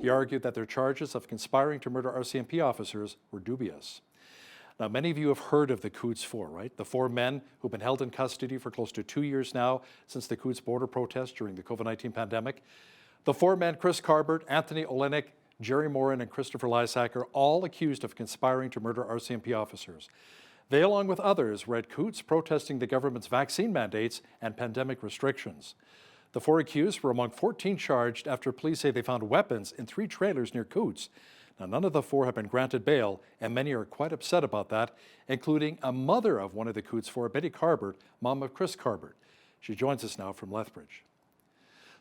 He argued that their charges of conspiring to murder RCMP officers were dubious. Now, many of you have heard of the Coutts4, right? The 4 men who've been held in custody for close to 2 years now since the Coutts border protests during the COVID-19 pandemic. The 4 men, Chris Carbert, Anthony Olienick, Jerry Morin and Christopher Lysak, are all accused of conspiring to murder RCMP officers. They, along with others, were at Coutts protesting the government's vaccine mandates and pandemic restrictions. The 4 accused were among 14 charged after police say they found weapons in 3 trailers near Coutts. Now, none of the 4 have been granted bail, and many are quite upset about that, including a mother of one of the Coutts4, Betty Carbert, mom of Chris Carbert. She joins us now from Lethbridge.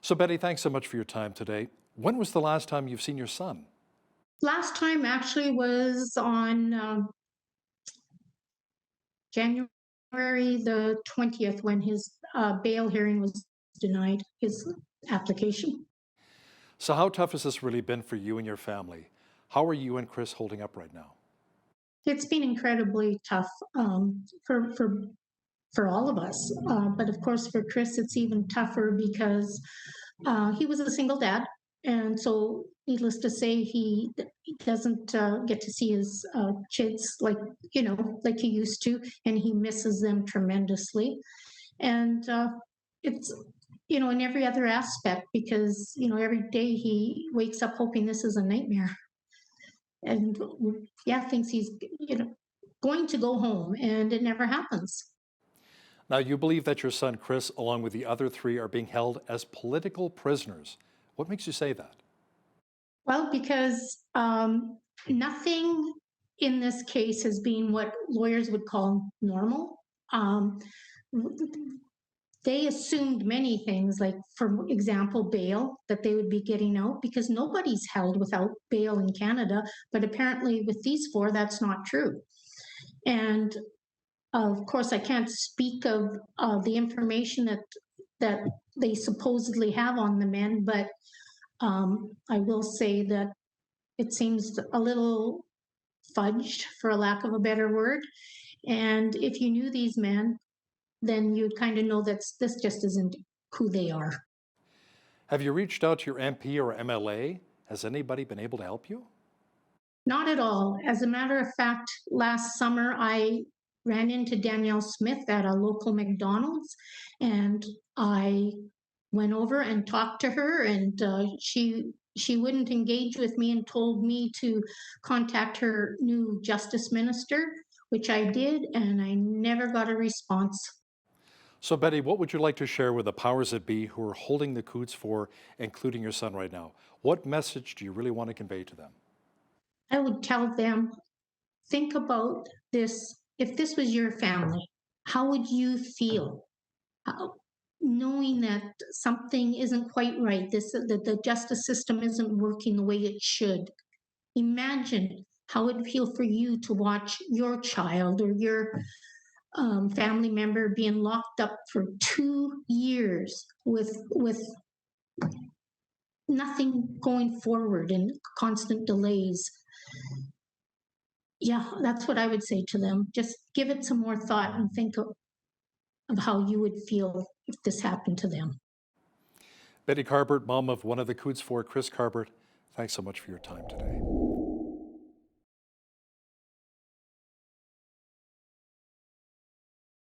So, Betty, thanks so much for your time today. When was the last time you've seen your son? Last time actually was on January the 20th when his bail hearing was denied, his application. So how tough has this really been for you and your family? How are you and Chris holding up right now? It's been incredibly tough for all of us. But of course, for Chris, it's even tougher because he was a single dad. And so needless to say, he doesn't get to see his kids like he used to, and he misses them tremendously. And it's, in every other aspect, because, every day he wakes up hoping this is a nightmare. And thinks he's, going to go home, and it never happens. Now, you believe that your son, Chris, along with the other 3, are being held as political prisoners. What makes you say that? Well, because nothing in this case has been what lawyers would call normal. They assumed many things, like, for example, bail, that they would be getting out, because nobody's held without bail in Canada. But apparently with these 4, that's not true. And of course, I can't speak of the information that they supposedly have on the men, but I will say that it seems a little fudged, for a lack of a better word. And if you knew these men, then you kind of know that this just isn't who they are. Have you reached out to your MP or MLA? Has anybody been able to help you? Not at all. As a matter of fact, last summer I ran into Danielle Smith at a local McDonald's, and I went over and talked to her, and she wouldn't engage with me and told me to contact her new justice minister, which I did, and I never got a response. So, Betty, what would you like to share with the powers that be who are holding the Coutts4, including your son right now? What message do you really want to convey to them? I would tell them, think about this. If this was your family, how would you feel? Knowing that something isn't quite right, that the justice system isn't working the way it should. Imagine how it would feel for you to watch your child or your family member being locked up for 2 years with nothing going forward and constant delays. Yeah, that's what I would say to them. Just give it some more thought and think of how you would feel if this happened to them. Betty Carbert, mom of one of the Coutts4, Chris Carbert, thanks so much for your time today.